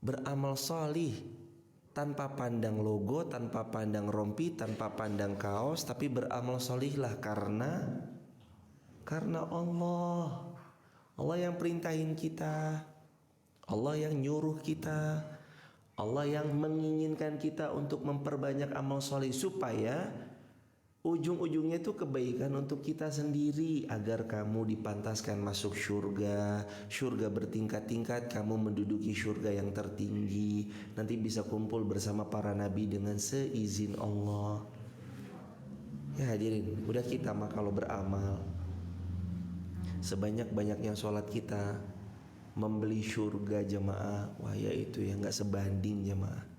beramal solih tanpa pandang logo, tanpa pandang rompi, tanpa pandang kaos, tapi beramal solihlah karena Allah. Allah yang perintahin kita, Allah yang nyuruh kita, Allah yang menginginkan kita untuk memperbanyak amal soleh supaya ujung-ujungnya itu kebaikan untuk kita sendiri, agar kamu dipantaskan masuk surga. Surga bertingkat-tingkat, kamu menduduki surga yang tertinggi, nanti bisa kumpul bersama para nabi dengan seizin Allah. Ya hadirin, udah kita mah kalau beramal sebanyak-banyaknya sholat kita membeli surga jemaah, wah ya itu ya nggak sebanding jemaah.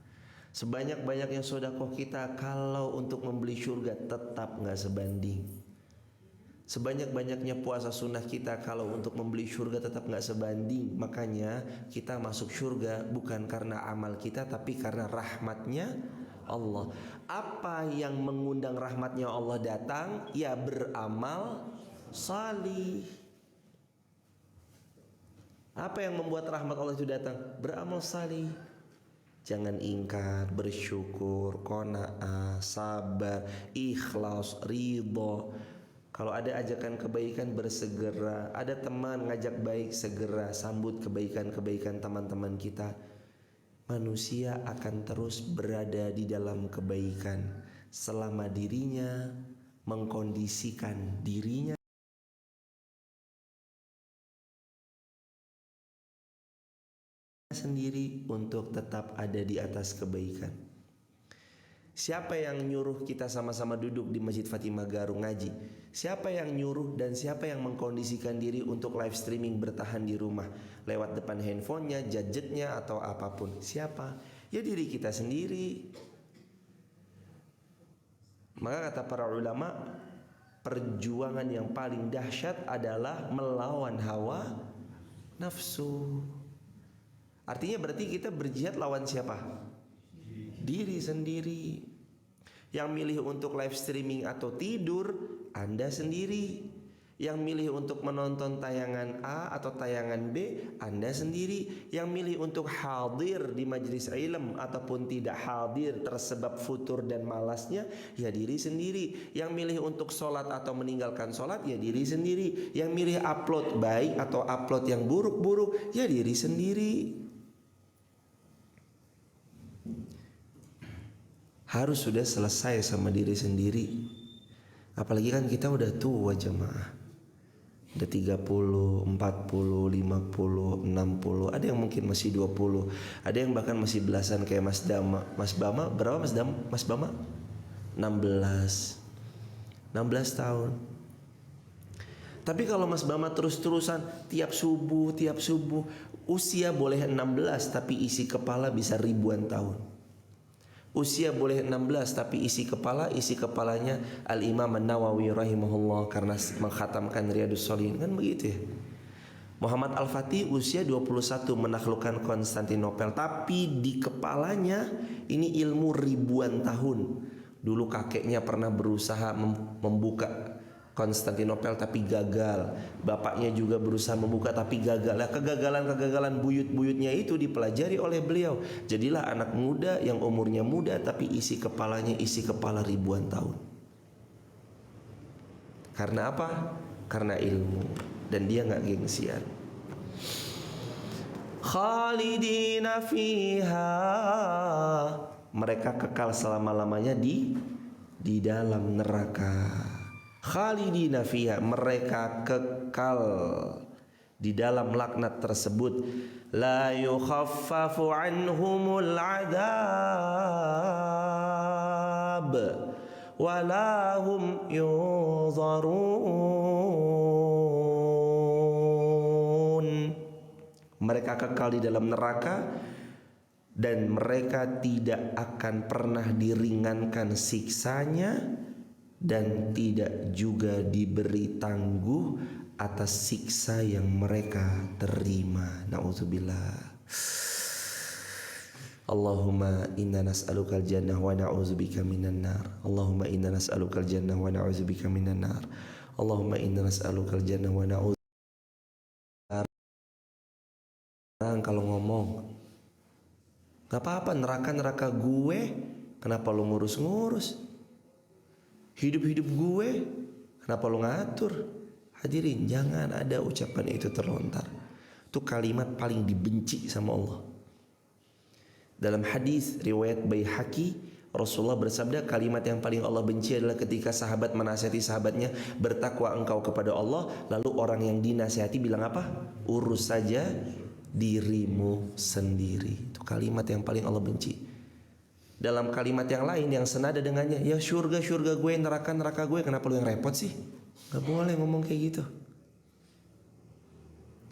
Sebanyak-banyaknya sedekah kita kalau untuk membeli surga tetap nggak sebanding. Sebanyak-banyaknya puasa sunnah kita kalau untuk membeli surga tetap nggak sebanding. Makanya kita masuk surga bukan karena amal kita, tapi karena rahmatnya Allah. Apa yang mengundang rahmatnya Allah datang? Ya beramal salih. Apa yang membuat rahmat Allah itu datang? Beramal salih. Jangan ingkar, bersyukur, qanaah, sabar, ikhlas, ridho. Kalau ada ajakan kebaikan bersegera, ada teman ngajak baik segera sambut kebaikan-kebaikan teman-teman kita. Manusia akan terus berada di dalam kebaikan selama dirinya mengkondisikan dirinya sendiri untuk tetap ada di atas kebaikan. Siapa yang nyuruh kita sama-sama duduk di Masjid Fatimah Garung ngaji? Siapa yang nyuruh dan siapa yang mengkondisikan diri untuk live streaming bertahan di rumah lewat depan handphonenya, gadgetnya atau apapun? Siapa? Ya diri kita sendiri. Maka kata para ulama, perjuangan yang paling dahsyat adalah melawan hawa nafsu. Artinya berarti kita berjihad lawan siapa? Diri sendiri. Yang milih untuk live streaming atau tidur, Anda sendiri. Yang milih untuk menonton tayangan A atau tayangan B, Anda sendiri. Yang milih untuk hadir di majelis ilm ataupun tidak hadir tersebab futur dan malasnya, ya diri sendiri. Yang milih untuk sholat atau meninggalkan sholat, ya diri sendiri. Yang milih upload baik atau upload yang buruk-buruk, ya diri sendiri. Harus sudah selesai sama diri sendiri. Apalagi kan kita udah tua jemaah. Udah 30, 40, 50, 60. Ada yang mungkin masih 20. Ada yang bahkan masih belasan kayak Mas Dama. Mas Bama berapa Mas Dama? Mas Bama? 16 tahun. Tapi kalau Mas Bama terus-terusan tiap subuh, usia boleh 16 tapi isi kepala bisa ribuan tahun. Usia boleh 16 tapi isi kepalanya Al-Imam An-Nawawi rahimahullah karena mengkhatamkan Riyadhus Shalihin, kan begitu ya. Muhammad Al-Fatih usia 21 menaklukkan Konstantinopel, tapi di kepalanya ini ilmu ribuan tahun. Dulu kakeknya pernah berusaha membuka Konstantinopel tapi gagal. Bapaknya juga berusaha membuka tapi gagal. Nah, kegagalan buyut-buyutnya itu dipelajari oleh beliau. Jadilah anak muda yang umurnya muda tapi isi kepala ribuan tahun. Karena apa? Karena ilmu. Dan dia nggak gengsian. Khalidina fiha, mereka kekal selama-lamanya di dalam neraka. Khalidina fiha, mereka kekal di dalam laknat tersebut. La yukhaffafu anhumul adab wala hum yunzarun. Mereka kekal di dalam neraka dan mereka tidak akan pernah diringankan siksanya dan tidak juga diberi tangguh atas siksa yang mereka terima. Na'udzubillah. Allahumma inna nas'alukal jannah wa na'udzubika minan nar. Allahumma inna nas'alukal jannah wa na'udzubika minan nar. Allahumma inna nas'alukal jannah wa na'udzubika. Kalau ngomong Gak apa-apa, neraka gue, kenapa lu ngurus-ngurus? Hidup gue, kenapa lu ngatur? Hadirin, jangan ada ucapan itu terlontar. Itu kalimat paling dibenci sama Allah. Dalam hadis riwayat Baihaqi, Rasulullah bersabda, kalimat yang paling Allah benci adalah ketika sahabat menasihati sahabatnya, bertakwa engkau kepada Allah, lalu orang yang dinasihati bilang apa? Urus saja dirimu sendiri. Itu kalimat yang paling Allah benci. Dalam kalimat yang lain yang senada dengannya, ya surga gue, neraka gue, kenapa lu yang repot sih? Gak boleh ngomong kayak gitu.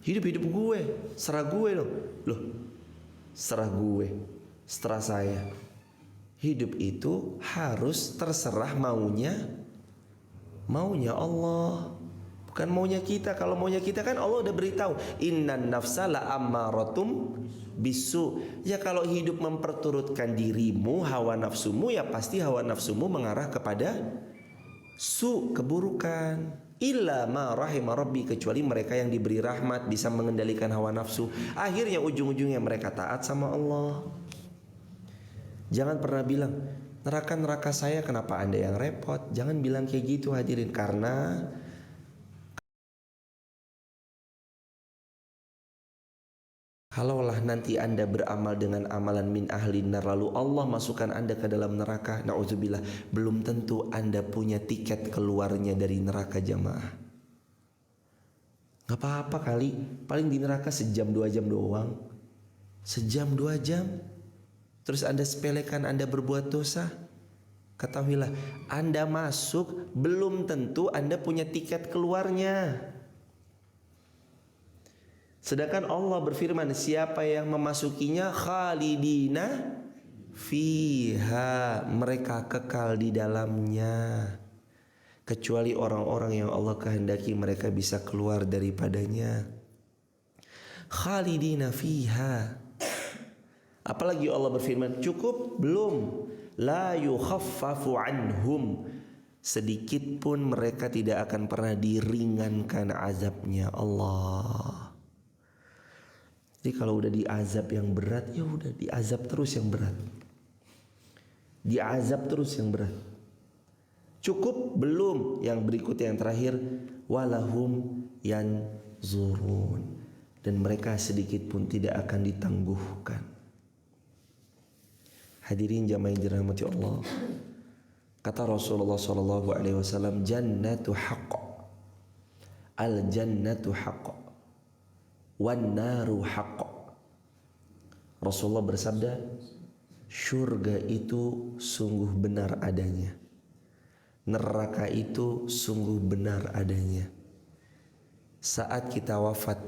Hidup gue, serah gue loh. Serah gue, serah saya. Hidup itu harus terserah maunya Allah, bukan maunya kita. Kalau maunya kita kan Allah udah beritahu, innan nafsa la ammaratum bisu. Ya kalau hidup memperturutkan dirimu, hawa nafsumu, ya pasti hawa nafsumu mengarah kepada keburukan. Illa ma rahima rabbi, kecuali mereka yang diberi rahmat bisa mengendalikan hawa nafsu, akhirnya ujung-ujungnya mereka taat sama Allah. Jangan pernah bilang neraka saya, kenapa Anda yang repot? Jangan bilang kayak gitu hadirin, karena kalaulah nanti Anda beramal dengan amalan min ahlin nar, lalu Allah masukkan Anda ke dalam neraka, na'udzubillah, belum tentu Anda punya tiket keluarnya dari neraka jamaah. Gak apa-apa kali, paling di neraka sejam 2 jam doang. Sejam 2 jam. Terus Anda sepelekan Anda berbuat dosa. Ketahuilah, Anda masuk belum tentu Anda punya tiket keluarnya. Sedangkan Allah berfirman, siapa yang memasukinya khalidina fiha, mereka kekal di dalamnya, kecuali orang-orang yang Allah kehendaki mereka bisa keluar daripadanya. Khalidina fiha. Apalagi Allah berfirman, cukup belum? La yukhaffafu anhum, sedikit pun mereka tidak akan pernah diringankan azabnya Allah. Jadi kalau udah diazab yang berat, ya udah diazab terus yang berat. Diazab terus yang berat. Cukup belum? Yang berikut yang terakhir, walahum yanzurun, dan mereka sedikit pun tidak akan ditangguhkan. Hadirin jamaah yang dirahmati Allah, kata Rasulullah SAW, jannatu haqq, al jannatu haqq, wan naru haqq. Rasulullah bersabda, syurga itu sungguh benar adanya, neraka itu sungguh benar adanya. Saat kita wafat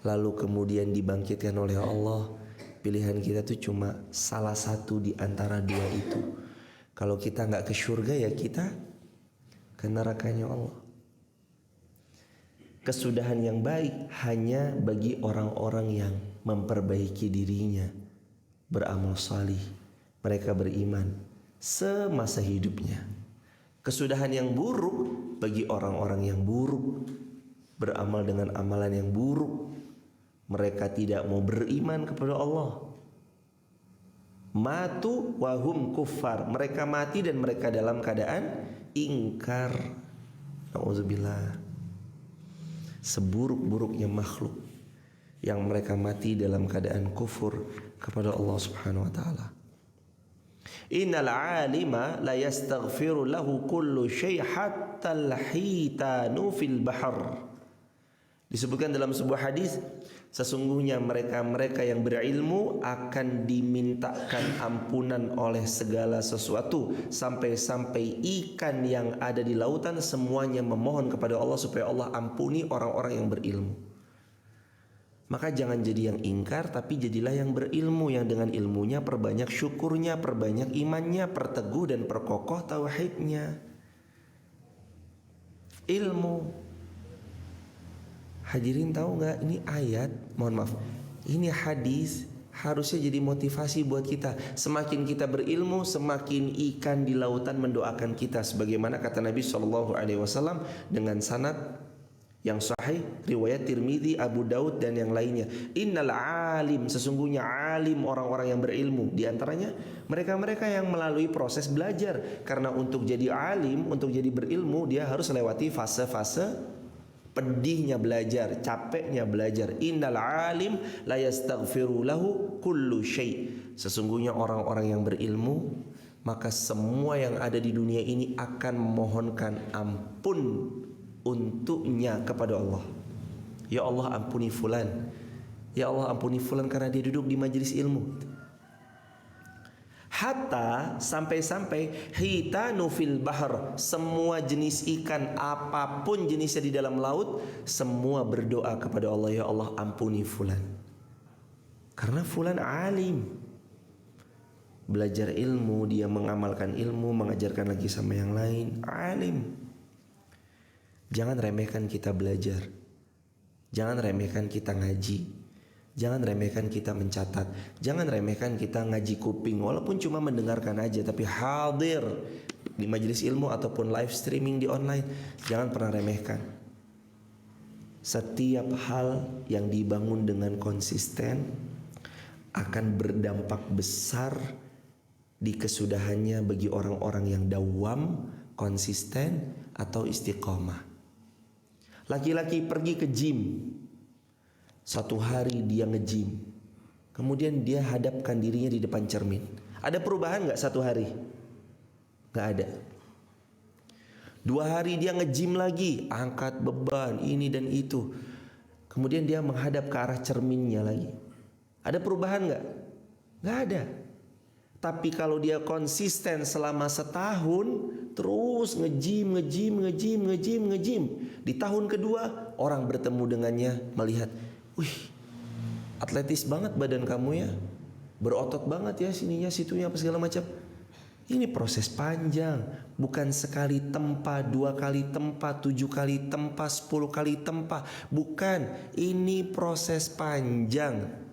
lalu kemudian dibangkitkan oleh Allah, pilihan kita tuh cuma salah satu di antara dua itu. Kalau kita nggak ke surga, ya kita ke nerakanya Allah. Kesudahan yang baik hanya bagi orang-orang yang memperbaiki dirinya, beramal salih, mereka beriman semasa hidupnya. Kesudahan yang buruk bagi orang-orang yang buruk, beramal dengan amalan yang buruk, mereka tidak mau beriman kepada Allah. Matu wahum kuffar, mereka mati dan mereka dalam keadaan ingkar. Nauzubillah. Seburuk-buruknya makhluk yang mereka mati dalam keadaan kufur kepada Allah Subhanahu wa taala. Innal alima la yastaghfiru lahu kullu syai' hatta al-hitanu fil bahr. Disebutkan dalam sebuah hadis, sesungguhnya mereka-mereka yang berilmu akan dimintakan ampunan oleh segala sesuatu, sampai-sampai ikan yang ada di lautan semuanya memohon kepada Allah supaya Allah ampuni orang-orang yang berilmu. Maka jangan jadi yang ingkar, tapi jadilah yang berilmu, yang dengan ilmunya perbanyak syukurnya, perbanyak imannya, perteguh dan perkokoh tauhidnya. Ilmu. Hadirin tahu nggak, ini ayat, mohon maaf, ini hadis harusnya jadi motivasi buat kita. Semakin kita berilmu, semakin ikan di lautan mendoakan kita, sebagaimana kata Nabi SAW dengan sanad Yang sahih riwayat Tirmidzi, Abu Daud dan yang lainnya. Innal alim, sesungguhnya alim orang-orang yang berilmu, di antaranya mereka-mereka yang melalui proses belajar. Karena untuk jadi alim, untuk jadi berilmu, dia harus lewati fase-fase pedihnya belajar, capeknya belajar. Innal alim la yastaghfiru lahu kullu syai'. Sesungguhnya orang-orang yang berilmu, maka semua yang ada di dunia ini akan memohonkan ampun untuknya kepada Allah. Ya Allah ampuni fulan, ya Allah ampuni fulan karena dia duduk di majelis ilmu. Hatta sampai-sampai hitanu fil bahr, semua jenis ikan apapun jenisnya di dalam laut, semua berdoa kepada Allah, ya Allah ampuni fulan. Karena fulan alim, belajar ilmu, dia mengamalkan ilmu, mengajarkan lagi sama yang lain, alim. Jangan remehkan kita belajar, jangan remehkan kita ngaji, jangan remehkan kita mencatat, jangan remehkan kita ngaji kuping, walaupun cuma mendengarkan aja, tapi hadir di majelis ilmu ataupun live streaming di online. Jangan pernah remehkan. Setiap hal yang dibangun dengan konsisten akan berdampak besar di kesudahannya bagi orang-orang yang dawam, konsisten atau istiqomah. Laki-laki pergi ke gym, satu hari dia nge-gym, kemudian dia hadapkan dirinya di depan cermin. Ada perubahan gak satu hari? Gak ada. 2 hari dia nge-gym lagi, angkat beban ini dan itu, kemudian dia menghadap ke arah cerminnya lagi. Ada perubahan gak? Gak ada. Tapi kalau dia konsisten selama setahun, terus nge-gym, di tahun kedua orang bertemu dengannya melihat, wih, atletis banget badan kamu ya, berotot banget ya sininya situnya apa segala macam. Ini proses panjang, bukan sekali tempa, 2 kali tempa, 7 kali tempa, 10 kali tempa, bukan. Ini proses panjang.